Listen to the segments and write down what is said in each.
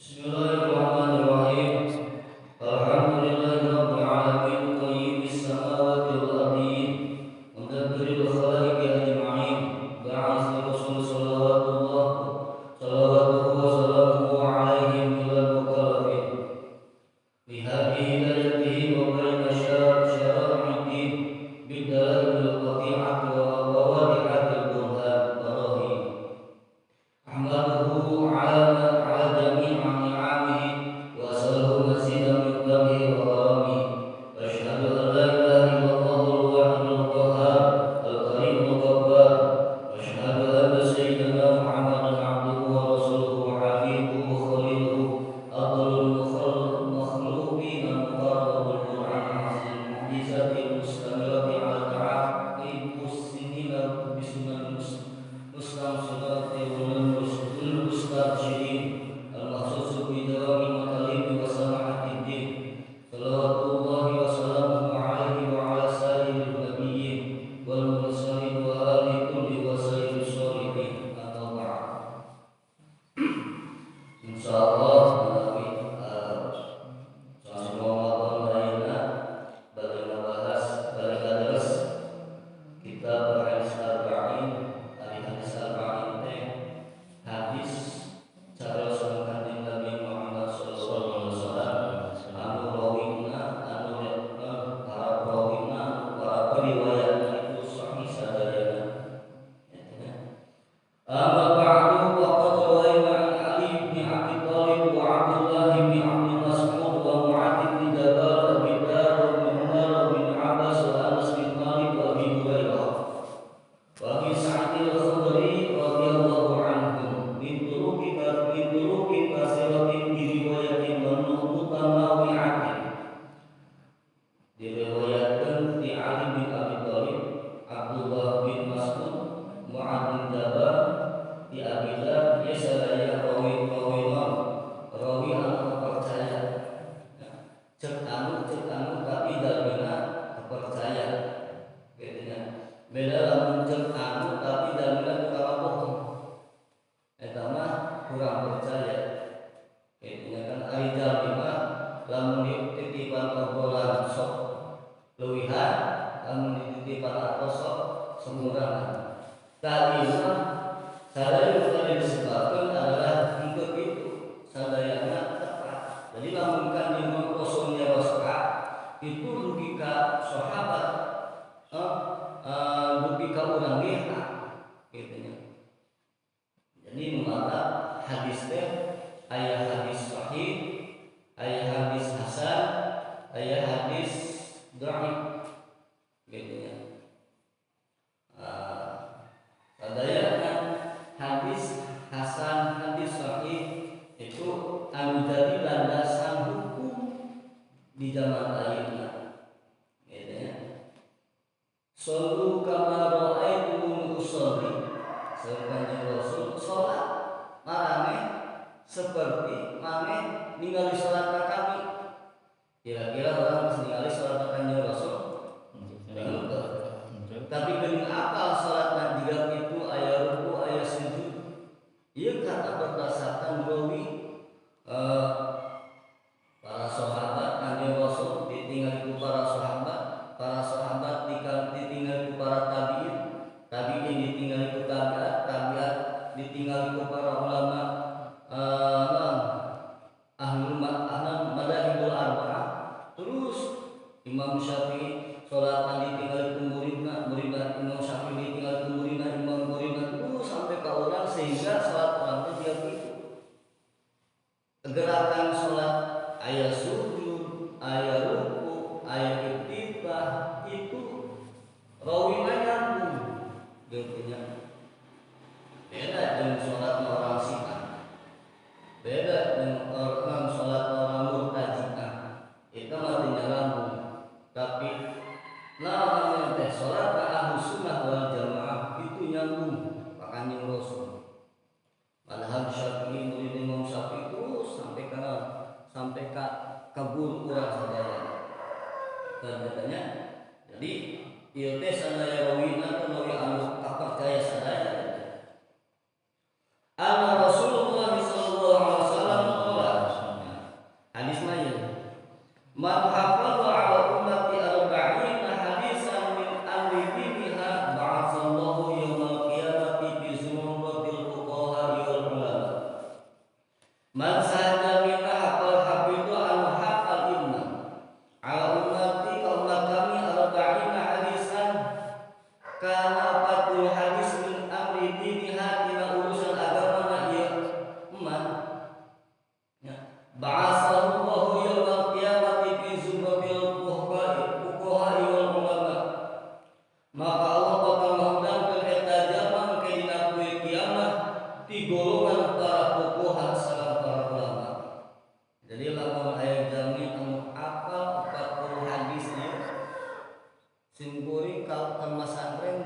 Bismillahirrahmanirrahim. Alhamdulillahirabbil alamin qayyibis samawati wal ardin mudabbiril khalaiqi ajma'in ba'atha rasul salawatuhu wa salamuhu alaihim bilal mukallafin bihaqi hidayatihi wa baina syara'i'id bidalail qati'ati wa wadi'atil burhan barahin ahmaduhu ala jami'i ni'amihi wa as'aluhu mazida min fadlihi wa karamihi wa asyhadu an la ilaha illallahul wahidul qahhar al-karimul ghaffar wa asyhadu anna sayyidana Muhammadan abduhu wa rasuluhu wa habibuhu wa khaliluhu afdalul makhluqin al-muqarrabul qur'an azim mu'jizatil mustamirati ala ta'aqib muslimina bisunnah mustamsirati wal mustarsyidin al-mahsus bi dawami matalib wa sama'atid din salawatullahi wa salamuhu alaihi wa ala sayyidil nabiyyin wal mursalin wa ali kulli wa sayyidis sholihin amma ba'd. Insyaallah menawi sama lainnya bagi membahas kita berhadis arba'in hadis arba'in teh hadis cara sunah kanjeng Nabi Muhammad sallallahu alaihi wasallam anu rawina para rawina para periwayatna itu sahih sadayana. Amma ba'du faqad rawayna an Ali bin Abi Thalib wa Abdullah bin Abd Mas'ud wa Mu'adz bin Jabal bin Dar bin Umar bin Abbas wa Anas bin Malik wa Abi Hurairah wa Abi Sa'id al-Khudri radhiyallahu anhum min turuqi kasiratin bi riwayatin mutanawi'atin. Diriwayatkan di Ali bin Abi Thalib, Abdullah bin Mas'ud, Mu'adz bin Jabal, di Abilah ya sadaya rawi anu percaya. Cek anu tapi dalmina percaya. Gitu. Beda lamun cek anu tapi dalmina tukang bohong. Eta mah kurang percaya. Gitu kan ari dalmina lamun dititipan obrolan sok leuwihan, lamun dititipan atos sok semurangan. Tadi mah sadaya yang disebutkan adalah untuk itu sadayana tepat. Jadi lamun kanjeng Rasulnya wasqa itu dugi ka sahabat, dugi ka urang geuna gitu nya. Jadi maka hadis teh aya hadis sahih, aya hadis hasan, aya hadis dhaif gitu nya. Sadaya hadis hasan, hadis sahih itu anu jadi landasan hukum di zaman ayeuna. Gitu ya. Sallu kama ra'aitumuni usolli. Sepanjang Rasul salat marane seperti mane ningali salat kami. Kira-kira orang masih ningali salat kanjeng Rasul? Tapi dengan apa salat jika itu aya ruku aya sujud? Ieu karena berdasarkan rawi para sahabat kanjeng Rasul ditinggal ku para sahabat ditinggal ku para tabi'in ditinggal ku tabi'at ditinggal ku para ulama ahlul madzhabul arba'ah. Terus Imam Syafi'i salat ditinggal ku muridna Imam Syafi'i ditinggal ku muridna terus sampai ka urang sehingga salat urang teh dia gitu. Gerakan salat aya sujud, aya ruku, aya iftitah itu rawina nyambung gitu nya. Beda dengan salat orang Syiah. Beda dengan orang salat orang Mu'tazilah. Itu mah nyambung. Tapi namanya teh salat Ahlus Sunnah wal Jamaah itu nyambung ka Kanjeng Rasul. Madhab Syafi'i murid Imam Syafi'i terus sampai ka kabur urang sadaya. Katanya. Jadi ieu teh sadaya rawina teh rawi anu kapercaya sadaya. Anna Rasulullah sallallahu alaihi wasallam qala Man hafadha ala ummati arba'ina hadisan min amri diniha ba'atsallahu yawmal qiyamati fi zumratil fuqaha wal ulama. Man sahaja minna hafal hafidhu anu hafal inna ala ummati umat kami arba'ina hadisan kana 40 hadis min amri diniha tina urusan agama na ieu umat ya ba'atsallahu yawmal qiyamati fi zumratil fuqaha wal ulama. Maka Allah bakal mengundangkeun eta jalma ke dina poe kiamat di golongan para fuqaha sareng para ulama. Jadi lamun aya jalmi anu apal 40 hadis ieu simkuring ka pesantren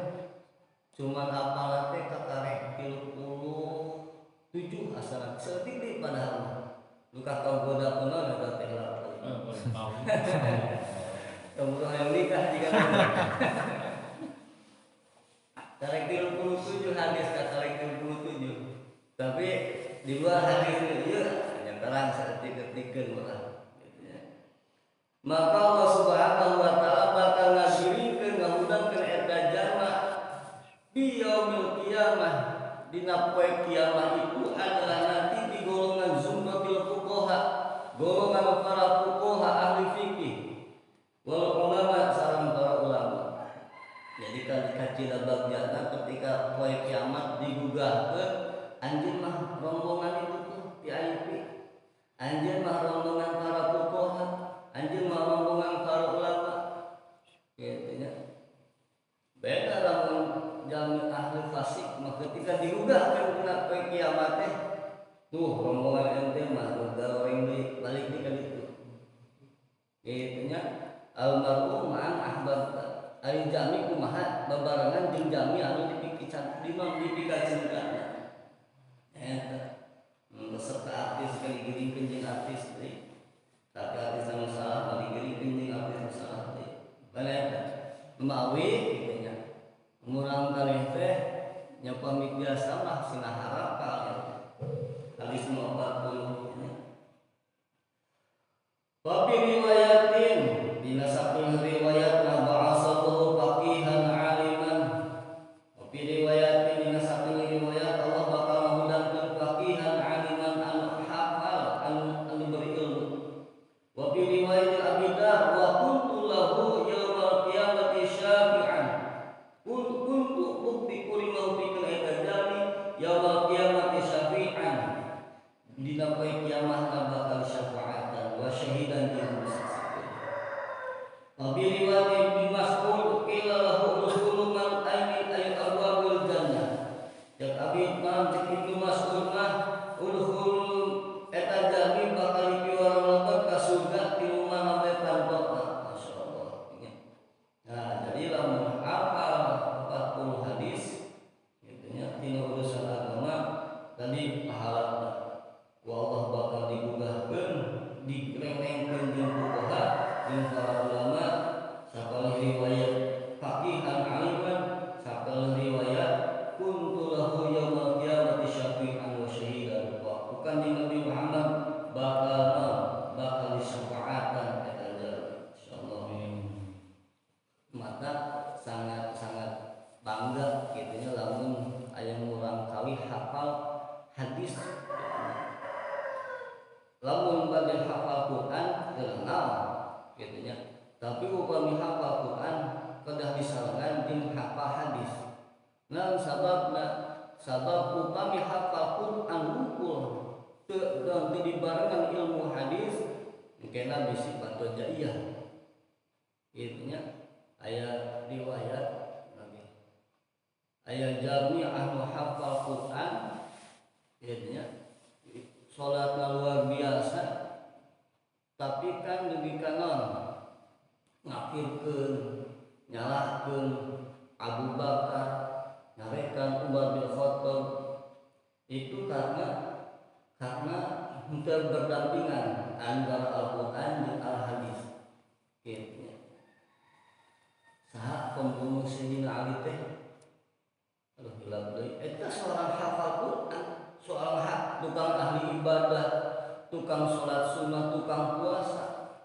cuman apal teh kakarek 37 asal setik padahal luka kau goda pun ada teh lah. Kamu yang nikah jika tarik 37 hadis tarik 37. Tapi di luar hadis itu yang terang seketik-ketikeun malah. Maka Allah Subhanahu wa taala bakal ngasilikeun ngahudangkeun eta jalma di yaumil qiyamah. Dina poe kiamat itu adalah nanti di golongan zumratil fuqaha, golongan para fuqaha ahli fikih wal ulama sareng para ulama. Jadi kacila bagjana ketika poe kiamat digugahkeun anjeun mah rombongan itu tuh VIP. Anjeun mah rombongan para fuqaha, anjeun mah rombongan para ulama. Gitu nya. Beda lamun jami ahli fasik mah ketika digugahkeun dina poe kiamat teh tuh rombongan ente mah goreng deui balik di ka ditu. Gitu nya. Almarhum ma'an ahbab ari jami kumaha babarengan jeung jami anu dipikecan dipikacenkeun eta beserta artis kali giringkeun jeung artis deui tapi artis anu salah balik giringkeun jeung artis anu salah deui baleta mawi kitu nya murang kalih teh nya pamit biasa mah cenah harapal hadis 40 wa bi riwayatin dina saking riwayat ba'asallahu faqihan aliman. Wa fi riwayat dina saking riwayat Allah bakal mengundangkeun faqihan aliman anu hafal anu berilmu. Wa fi riwayat Abi Dar wa kuntu lahu yaumal qiyamati syafi'an. Kuntu bukti kurimau pikeun eta jalmi yaumal qiyamati syafi'an. Dina poe kiamat bakal syafaatan wa syahidan jeung Nabi riwayat Ibnu Mas'ud qila lahu usul man ayni ay abwabul jannah. Jak abi mam cek Ibnu Mas'ud mah ulhul eta jami bakal piwara lebet ka surga ti mana bae pantokna. Masyaallah. Nah, jadi lamun hafal 40 hadis kitu nya tina urusan agama tadi pahalana. Wa Allah bakal digugahkeun dikrengengkeun jeung fuqaha jeung para ulama sakal riwayat faqihan aliman sakal riwayat kuntu lahu yaumil qiyamati syafi'an wa syahidan wa bukan di Nabi Muhammad bakal disyafaatan eta jalma insyaallah. Maka sangat bangga kitu nya lamun aya urang kali hafal hadis. Lamun bade hafal Quran kenal gitu nya. Tapi upami hafal Quran kedah disalangan jeung hafal hadis. Naon sababna? Sabab upami hafal Quran hukul teu dibarengan ilmu hadis kena bisi batojaiyah. Gitu nya. Aya riwayat lagi. Aya jami anu hafal Quran gitu nya. Salatna luar biasa tapi kan dugi kanon ngakirkeun nyalahkeun Abu Bakar nyarekan Umar bin Khattab itu karena hampir berdampingan antara Al-Qur'an dan Al-Hadis gitu ya. Saha pembunuh Sayyidina Ali teh aduh gila deui eta seorang hafal Quran soal tukang ahli ibadah, tukang sholat sunnah, tukang puasa.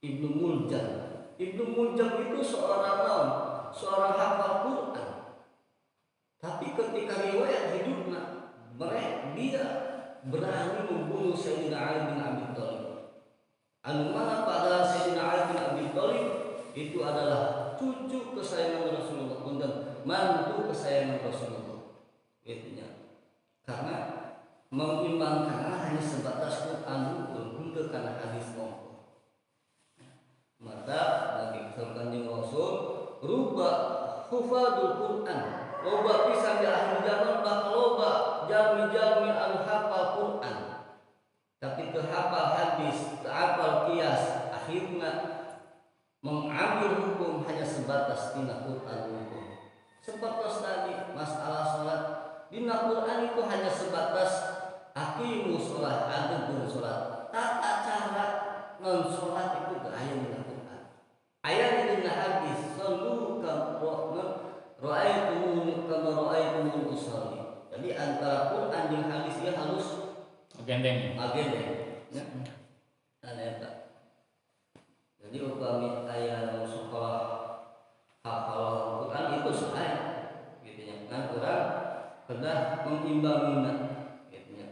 Ibnu Muljam. Ibnu Muljam itu seorang hafal Quran. Tapi ketika riwayat hidupnya, dia berani membunuh Sayyidina Ali bin Abi Thalib. Anu mana pada Sayyidina Ali bin Abi Thalib itu adalah cucu kesayangan Rasulullah dan mantu kesayangan Rasulullah. Itunya. Karena mengimbangkan hanya sebatas Quran untuk karena hadis pokok. Maka bagi Kanjeng Rasul rubah hufadul Quran, loba pisan di akhir zaman bakal loba jalmi-jalmi anu hafal Quran. Tapi teu hafal hadis, teu hafal qiyas, akhirna mengambil hukum hanya sebatas tina Quran hukum. Sebatas tadi masalah salat dina Quran itu hanya sebatas aqimus sholat, adabul sholat. Tata cara non sholat itu aya dina Quran. Aya dina hadis, sallu kama ra'aitumuni usolli. Jadi antara Quran jeung hadis dia harus gendeng. Ya. Eta. Jadi upami aya sekolah hafal Quran itu sae gitu nya. Kan urang kedah mengimbanginya gitu nya.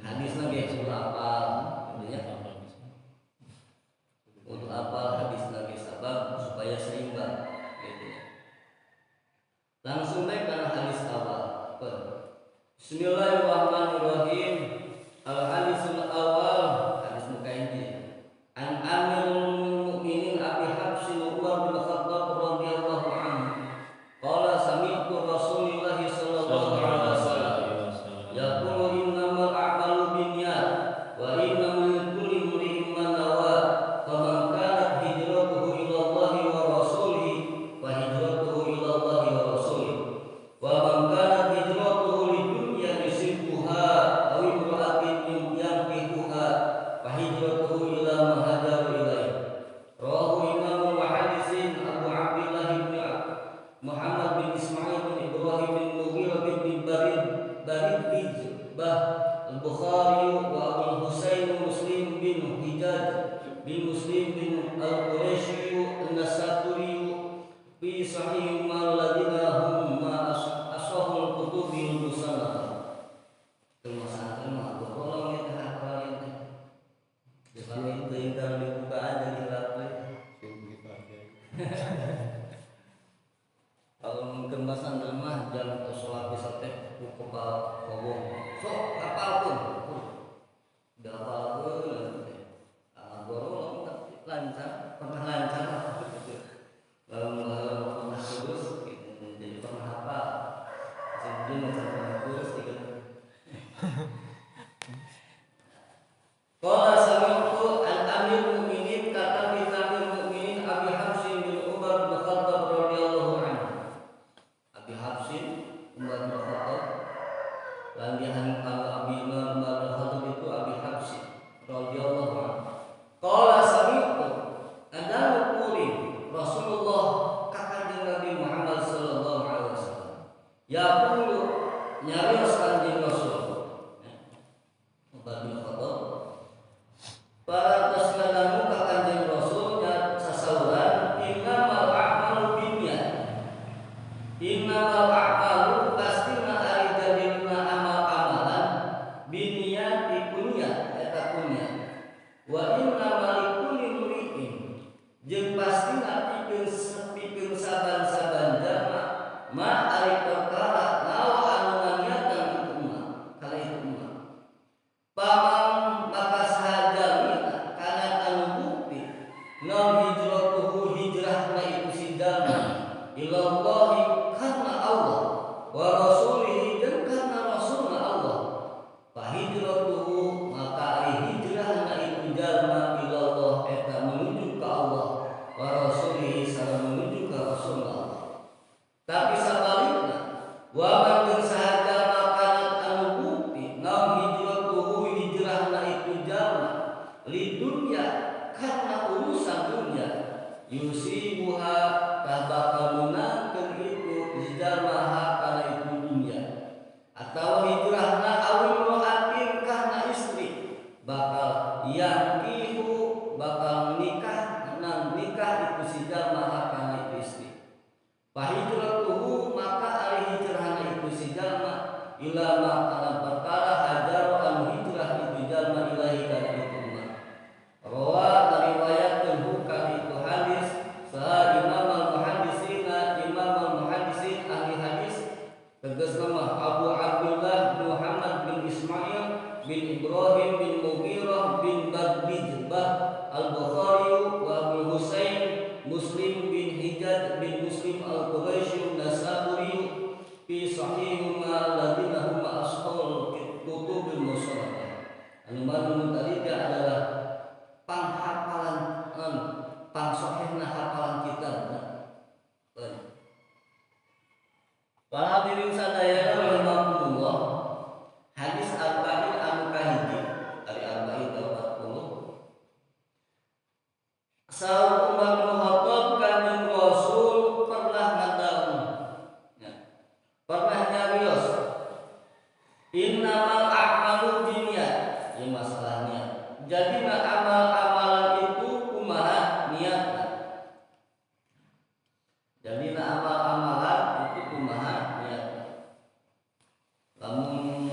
Hadis lagi suruh hafal gitu nya. Untuk hafal hadis lagi sabab supaya seimbang gitu nya. Langsung baik karena hadis awal. Bismillahirrahmanirrahim. Al-hadisul awal, hadis muka ini. An Amirul Mukminin Abi Hafsin Umar bin Khattab radhiyallahu anhu. Qala sami'tu Rasulullah sallallahu alaihi wasallam yaqulu innamal a'malu binniyat wa innamal likulli imri'in ma nawa. Faman kanat hijratuhu ila Allah wa rasulihi fa hijratuhu ila Allah wa rasulihi. Wa man kanat hijratuhu lidunya yusibuha aw imra'atin yankihuha fa hijratuhu ila ma hajara ilaihi. Rawahu Imam wa hadisin Abu Abdullah bin Muhammad bin Ismail bin Ibrahim bin Mughirah bin Barid Al-Bukhari wa Abu Husain Muslim bin Hijaz bin Muslim bin Al-Qurashi An-Nasaturi fi sahih ma ladina hum ma ashahul kutubil musannafah. Termasuk tolong ya hafalin teh. Dipamin teuing kalau dibukaan jadi hilap we. Kalau mungkin bahasan rumah jangan sholat bisa teh kepala kobong. Sok hafalkeun. Udah hafalkeun teh. Goro lancar, pernah lancar. Kalau pernah kurus jadi pernah hafal. Sebelum pernah kurus ikut. Qala sami'tu al-Amirul Mukminin kata Amirul Mukminin Abi Hafsin bin Umar bin Khattab radhiyallahu anhu. Abi Hafsin Umar bin Khattab landihan kalau Abi Umar bin Khattab itu Abi Hafsin radhiyallahu anhu. Qala sami'tu adalu quli Rasulullah kakang Nabi Muhammad sallallahu alaihi wasallam. Yaqulu nyarios kanjeng Rasul. Umar bin Khattab para tasnadamu ka kanjeng Rasul nya sasauran innamal a'malu binniyat. Innamal a'malu pastina ari jadina amal-amalan binniyat dikunya eta kunya. Wa innamal likulli imri'in jeung pastina pikeun saban-saban jalma ma ari perkara nawa anu nganiatan itu mah kala itu mah. Paman bakas hajami kana anu bukti naon hijratuhu hijrahna itu si jalma ilallahi karena Allah wa rasulihi dan karena rasulna Allah. Fa hijratuhu maka ari hijrahna itu jalma ilallah eta menuju ka Allah wa rasulihi sareng menuju ka rasulna Allah. Tapi sabalikna wa man jeung sahaja makanan anu bukti naon hijratuhu hijrahna itu jalma li dunya karena urusan dunya yusibuha tah bakal menangkeun itu jalma kana itu dunya atau hijrahna awil ro'atin karena istri bakal yankihu bakal menikah innamal a'malu binniyat. Ini masalahnya. Jadi amal-amalan itu kumaha niatna. Jadi amal-amalan itu kumaha niatna. Lamun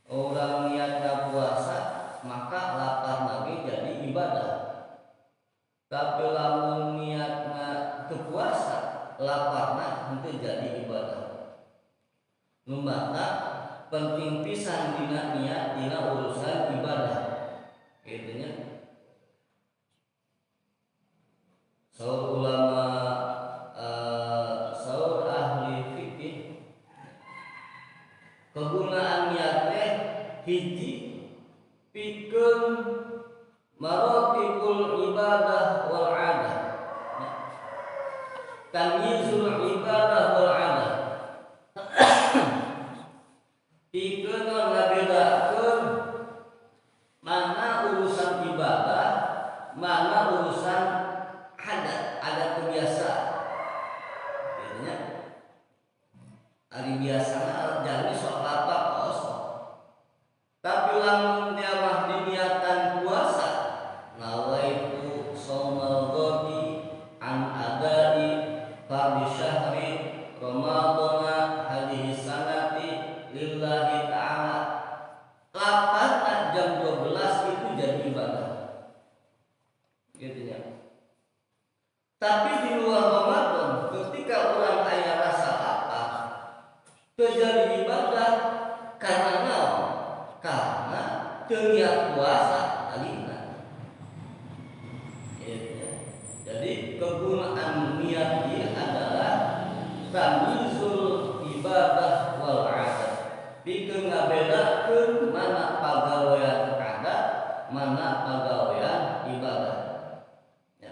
orang niatna puasa, maka lapar lagi jadi ibadah. Tapi lamun niatna teu puasa, laparna henteu jadi ibadah. Numata penting pisan dina niat dina urusan ibadah. Gitu nya. Saur ulama saur ahli fikih kegunaan niat teh hiji pikeun maratibul ibadah wal adah. Tamyizul ibadah wal adah. Pikeun ngabedakeun mana urusan ibadah, mana urusan adat kebiasaan. Artinya ari biasana jalmi sok lapar kosong. Tapi lamun dia mah diniatan puasa, nawaitu shaumal ghadi an adai fardhi syahri ramadhana hadhihi sanati lillahi ta'ala. Lapar jam 12 itu jadi ibadah. Gitu ya. Tapi di luar Ramadan ketika orang aya rasa lapar terjadi ibadah karena naon? Karena niat puasa alina. Ya. Jadi kegunaan niat dia adalah tamyizul ibadah wal adat. Pikeun ngabedakeun mana pagawean adat, mana pagawean ibadah. Ya.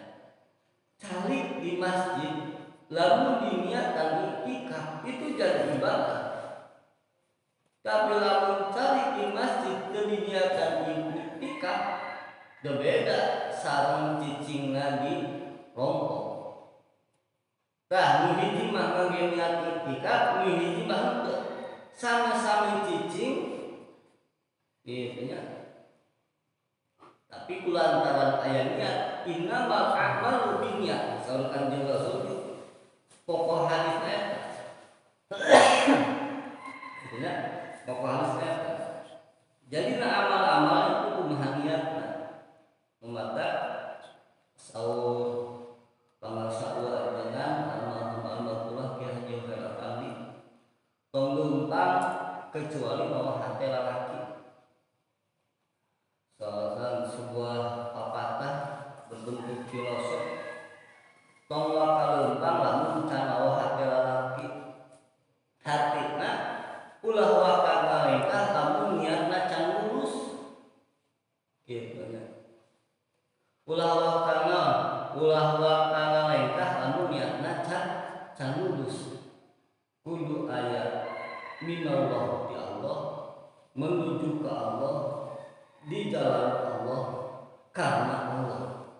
Calik di masjid lamun diniatan iktikaf itu jadi ibadah. Tapi lamun cari di masjid teu diniatan iktikaf, teu beda sareng cicing lagi rompok. Tah nu hiji mah ngangge niat iktikaf, nu hiji mah henteu. Sama-sama cicing gitu nya. Tapi kulantaran aya niat innamal a'malu binniyat. Saur Kanjeng Rasul pokok hadisnya gitu nya. Pokok hadisnya jadi amal-amal itu kumaha niatna. Mata saur pangarsa ua dengan almarhum Ki Haji Khairul Afandi tong lumpang kecuali mawa hate lalaki. Soalnya sebuah pepatah berbentuk filosof tong wakalumpang lamun can mawa hate lalaki. Hatina ulah waka ngalengkah lamun niatna can lulus. Gitu nya. Ulah waka ngalengkah lamun niatna can lulus. Kudu aya minallah di Allah, menuju ke Allah, di jalan Allah, karena Allah.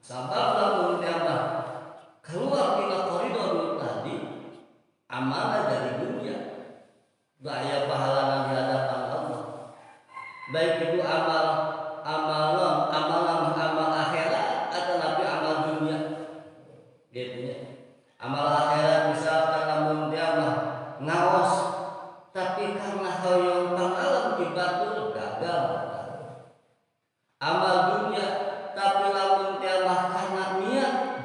Sabab lamun tiambah keluar dina koridor tadi, amanah dari dunia, daya pahalana di hadapan Allah. Baik itu amal akhirat atau nabi amal dunia. Gitu ya. Amal akhirat misalkan lamun dia mah ngaos tapi karena hoyong pangalam di batur gagal. Amal dunia tapi lamun dia mah karena niat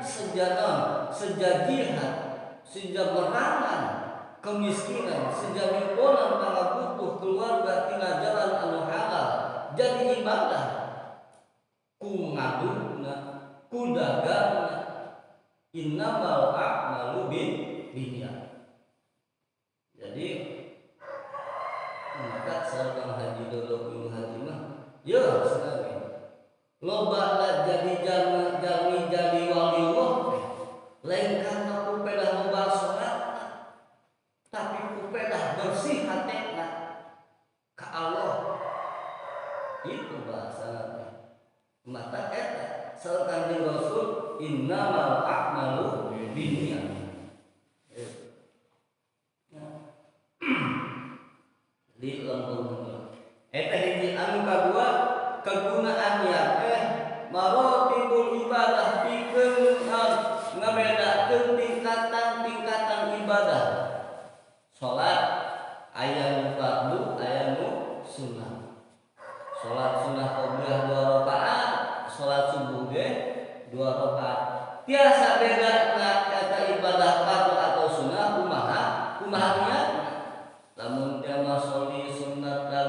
sejadihan, sejamerangan kemiskinan, sejamiponan pangabutuh keluarga tina jalan anu halal jadi ibadah. Ku ngaduna, ku dagangna. Innamal a'malu binniyat. Jadi maka seorang haji dulu haji mah ya sekali loba lah jadi jalmi jadi wali Allah lain karena kupedah loba salat tapi kupedah bersih hatena ka Allah. Itu bahasana mata eta saur Kanjeng Rasul innamal a'malu binniyat. di lembung. Eta hiji anu kadua kegunaan ya marotibul ibadah pikeun ngabedakeun tingkatan ibadah. Salat aya nu fardu, aya nu sunnah. Salat sunnah qobliyah 2 rakaat, salat subuh ge 2 rakaat. Tiasa beda eta ibadah fardu atau sunnah kumaha niatna. Lamun jamaah sholli sunnatan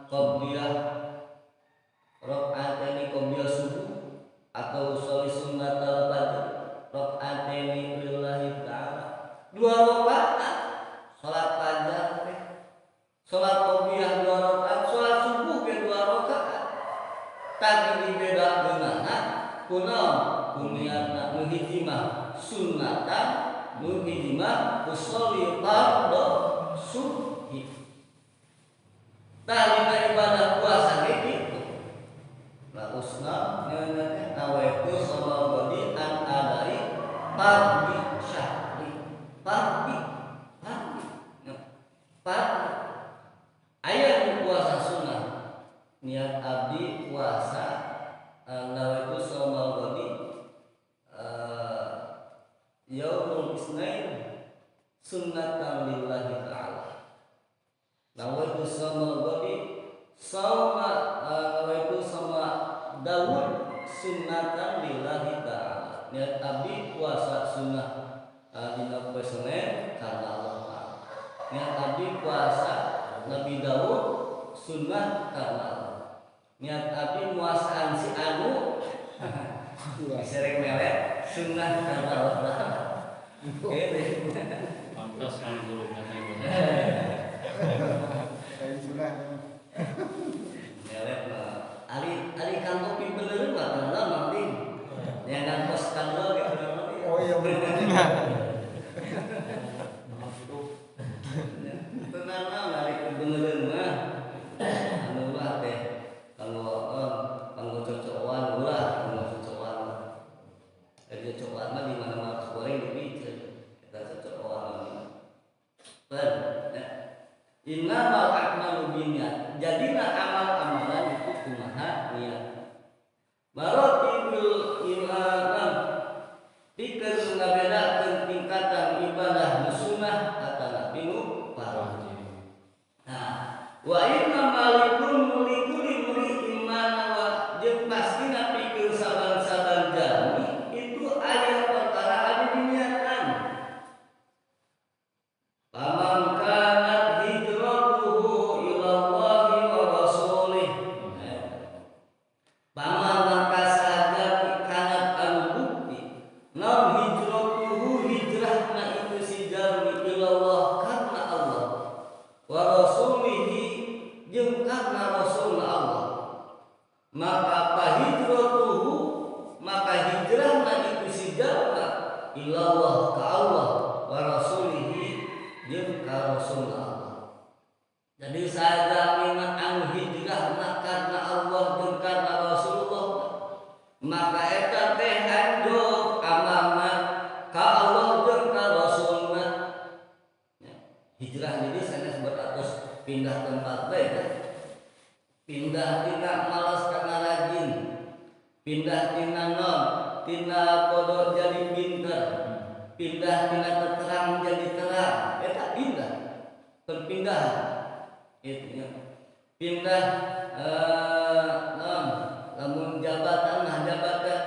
qobliyah rakaataini qobliyah subuh atau sholli sunnatal fajr rakaataini lillahi ta'ala 2 rakaat. Salat fajar teh, salat qobliyah 2 rakaat, salat subuh ge 2 rakaat. Tapi dibedakeunana kunaon? Kuniatna nu hiji mah sunnatan, nu hiji mah usolli fardhu subhi. Tah ibadah puasa ge kitu. La usna ngeunah nawaitu salawati an adai fardhi syahri. Fardhi aya nu puasa sunnah niat abdi puasa nawaitu salawati yaumul isnain sunnatan lillahi ta'ala. Nawaitu salawati nawaitu sama Daud sunnatan lillahi ta'ala. Niat abdi puasa sunnah dina poe Senen karna Allah Ta'ala. Niat abdi puasa Nabi Daud sunnah karna Allah. Niat abdi muasaan si anu sereng melet sunnah karna Allah Ta'ala. Oke. Pantas kan gurunya kain sunnah. Melet mah ali kan kopi bener mah karena mangding. Yang kan pos kan lo gitu. Oh iya bener. Tenang ari benereun mah anu mah teh kanggo cocokan ulah kanggo cocokan. Jadi cocokan mah di mana-mana goreng dibikin kita cocokan. Innamal a'malu binniyat. Jadina amal-amalan itu kumaha niat. Maratibul iman pikeun ngabedakeun tingkatan ibadah sunnah atawa pinu fardu. Nah, wa inna malikun likulli mri'in wa jeung pastina pikeun saban-saban jalmi itu aya perkara anu diniatan. Paman kanat hijratuhu ila Allahi wa rasulih. Paman mangka saja kanat anu bukti naon hijratuhu hijrahna itu si jalmi ila Allah karna Allah wa rasulihi jeung karna rasulna Allah. Maka hijratuhu maka hijrahna itu si jalma ila Allah ka Allah wa rasulihi jeung ka rasulna Allah. Jadi saja mina anu hijrahna karna Allah jeung karna Rasulullah maka eta teh anjur amalna ka Allah jeung ka Rasulna. Hijrah ini sanes beratus pindah tempat bae kan. Pindah tina malas kana rajin. Pindah tina non, tina bodoh jadi pinter. Pindah tina terang jadi terang. Eta pindah. Perpindahan. Itu nya. Pindah lamun jabatan nah jabatan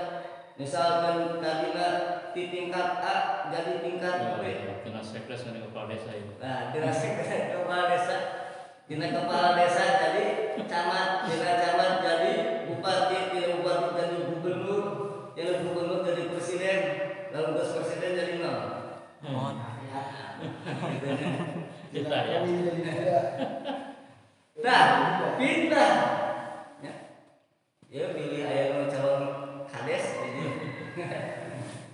misalkan tadina di tingkat A jadi tingkat B. Kena sekres kan kepala desa itu. Nah, tina sekretariat kepala desa, tina kepala desa jadi camat, tina camat jadi bupati, tina bupati jadi gubernur, tina gubernur jadi presiden, lalu terus presiden jadi nol. Kita ya. Nah, pindah. Ya pilih aya calon kades jadi.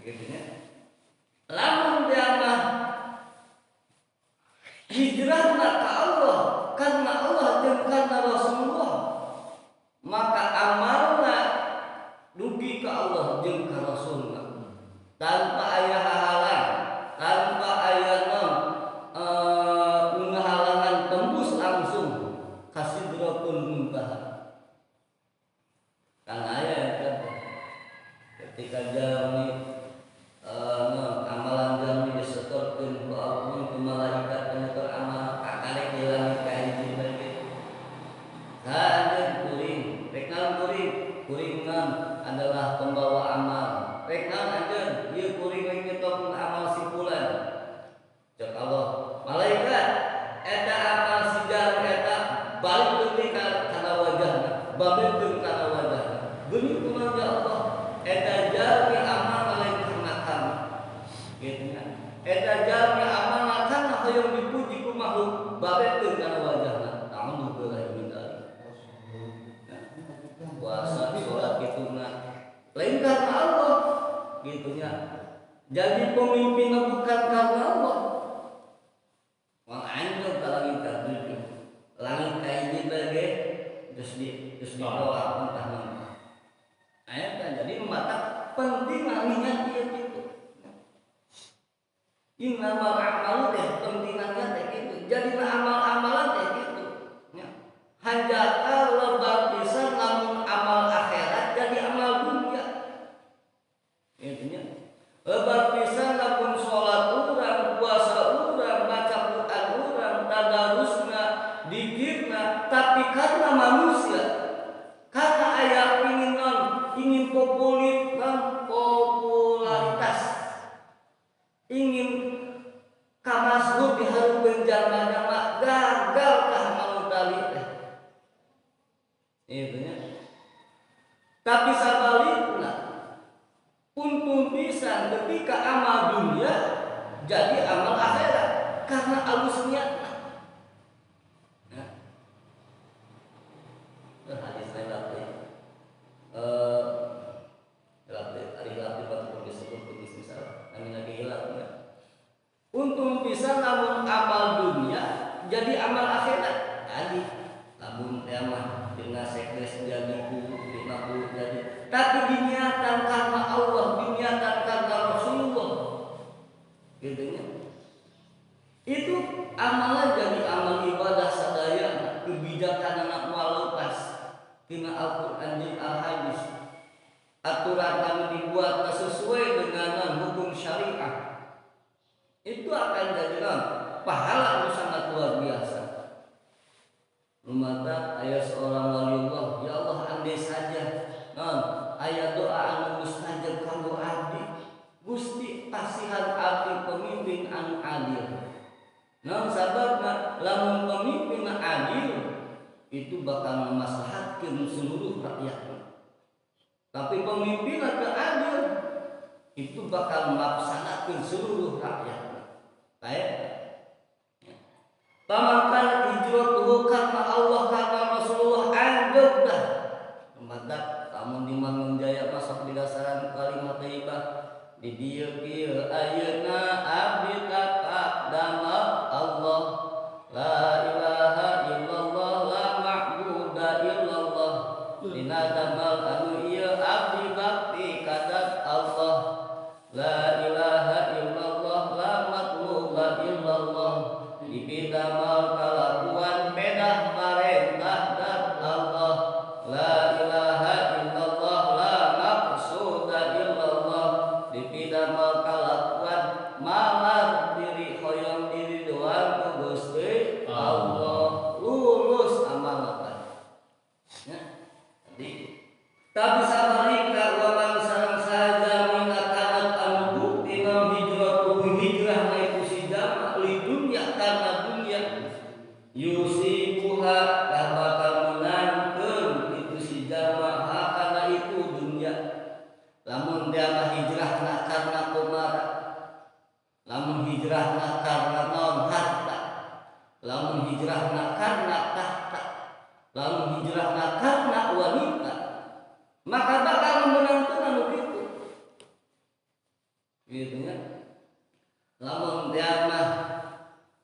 Gitu nya. Lamun dia mah hijrahna ka Allah karena Allah jeung karena Rasulullah maka amalna dugi ka Allah jeung ka Rasulna tanpa aya halangan tanpa aya ngahalangan tembus langsung babetkeun kana wajahna geuning kumaha ya Allah eta jalmi amal lain karena kami gitu nya eta jalmi amal kana hoyong dipuji ku makhluk babetkeun kana wajahna namun billahi min dzalik puasa salat kituna lain karena Allah gitu nya jadi pemimpin bukan karena Allah wang anjing ka langit ka dunia langit ka hiji bage geus ditolak entah naon aya kan jadi mata penting niat ieu kitu innamal a'malu teh pentingna teh kitu jadi amal-amalan teh kitu nya hanjaka lebar pisan lamun amal akhirat jadi amal dunia kitu nya lebar pisan lamun salat urang puasa urang baca Quran urang tadarusna dikirna tapi karena manusia karena aya ingin popularitas ingin kamasbut dihareupeun jalma-jalma gagal kah manutali teh itu nya tapi sabalikna untung pisan ketika amal dunia jadi amal akhirat karena alus niatna hadis lain lagi untung bisa namun amal dunia jadi amal akhirat tadi lamun tema dengan sekdes jadi ku jadi tapi diniatan karena Allah diniatan karena Rasulullah gitu nya itu amalan jadi amal ibadah sadaya kebijakan anak malepas tina Al-Qur'an jeung Al-Hadis aturan kami dibuat sesuai dengan hukum syariah itu akan jadi pahala yang sangat luar biasa. Mata ayat seorang waliullah, ya Allah andai saja ayat doa anu mustajab kanggo abdi Gusti pasihan abdi pemimpin anu adil. Sababna lamun pemimpin adil itu bakal memaslahatkeun seluruh rakyat. Tapi pemimpin anu adil itu bakal melaksanakan seluruh rakyat. Baik. Pamakan hijratuhu karena Allah karena Rasulullah anjog dah. Mantap, kamu di Mangun Jaya masuk di dasaran kalimat thayyibah. Di dieu kieu ayeuna abdi taqaddama Allah la ilaha illallah la ma'budu illallah. Dina damal anu ieu abdi bakti kadat Allah la ilaha illallah la ma'budu illallah. Dipidamal kalakuan pedah parentah dan Allah la ilaha illallah la maqsuda illallah. Dipidamal kalakuan malar diri hoyong diri doang ku Gusti Allah lulus amalatan ya jadi tapi sabarika wa man sareng saja min akanat anu imam hijratuhu hijrah na itu sidama li dunya karena dunia yusibuha lah bakal menangkeun itu si jamaah karena itu dunia lamun dia mah hijrahna karena kumara lamun hijrahna karena naon harta lamun hijrahna karena tahta lamun hijrahna karena wanita maka bakal menangkeun anu kitu gitu nya lamun dia mah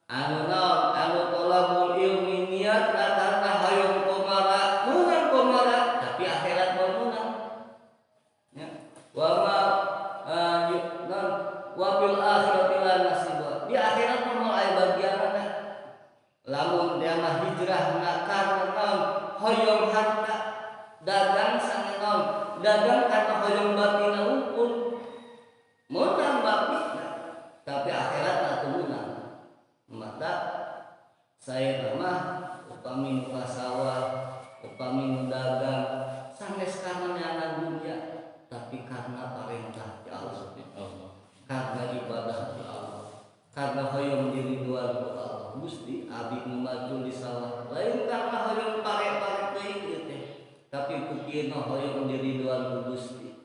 anu naon anu tolabul ilmi niat karena hayong komara menang komara tapi akhirat menang ya wa ma non wa bil akhirati la nasibah di akhirat moal aya bagianna lamun dia mah hijrahna karena naon hoyong harta dagang sange naon dagang karena hoyong batina unggul menang batina tapi akhirat atuh menang mata saya mah upami nu sawah upami nu dagang sanes karena dunia tapi karena perintah Allah karena ibadah Allah karena hoyong diridhoan ku Allah Gusti abdi nu maju di sawah lain karena hoyong pare-pare teuing ieu teh tapi mikirna hoyong diridwan ku Gusti.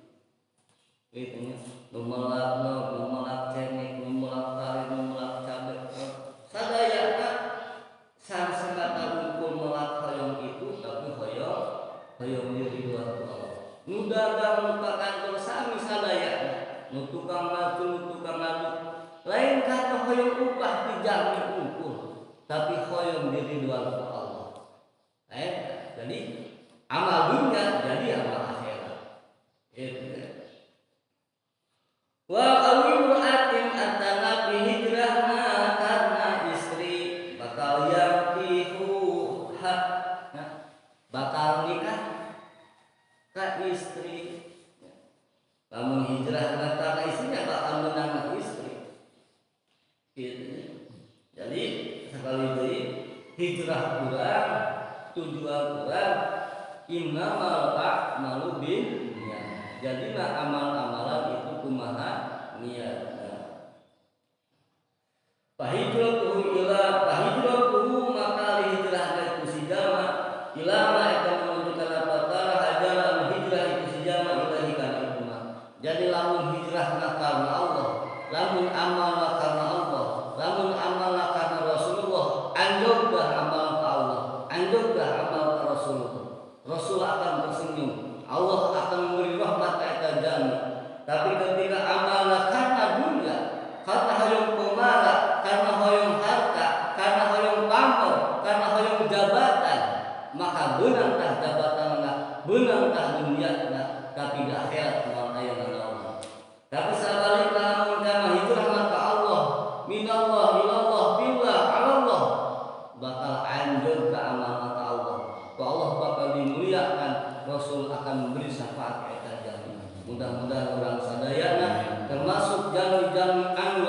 Kitu nya. Numelak cengek, numelak tarik, numelak cabe. Sadayana sangkata unggul melak hoyong itu tapi hoyong diridwan ku Allah. Nu dagang nu kakantor sami sadayana. Nu tukang maju, nu tukang ngadu. Lain kata hoyong upah dijami unggul, tapi hoyong diridwan ku Allah. Jadi amal dunia jadi amal akhirat. Wa qawimu atin atana bi hijrahna karena istri bakal yaqihu hak bakal nikah ka istri. Lamun hijrah karena istrinya bakal menang istri. Gitu. Jadi sekali deui hijrah kurang tujuan kurang innamal a'malu binniyat. Jadilah amal-amalan itu kumaha niat. Fahijratuhu maka hijrah itu si jama ila ma eta menunjukkan apa tara hajaran hijrah itu si jama ilahi kana kuma. Jadi lamun hijrah karena Allah, lamun amal karena Allah, lamun amal karena Rasulullah, anjogah amal ke Allah, anjogah amal ke Rasulullah. Rasul akan tersenyum, Allah akan memberi rahmat kepada jami. Tapi ketika amal karena dunia, karena hoyong pemara, karena hoyong harta, karena hoyong pamer, karena hoyong jabatan, maka benangkah jabatanna, benangkah duniana, tapi di akhirat moal aya Allah. Tapi sabalikna lamun kana hijrah ka Allah, minallah ilallah billah alallah, bakal anjeun ka amal ka Allah. Ka Allah bakal dimuliakan, Rasul akan memberi syafaat kepada jami. Mudah-mudahan orang sadayana termasuk jami-jami anu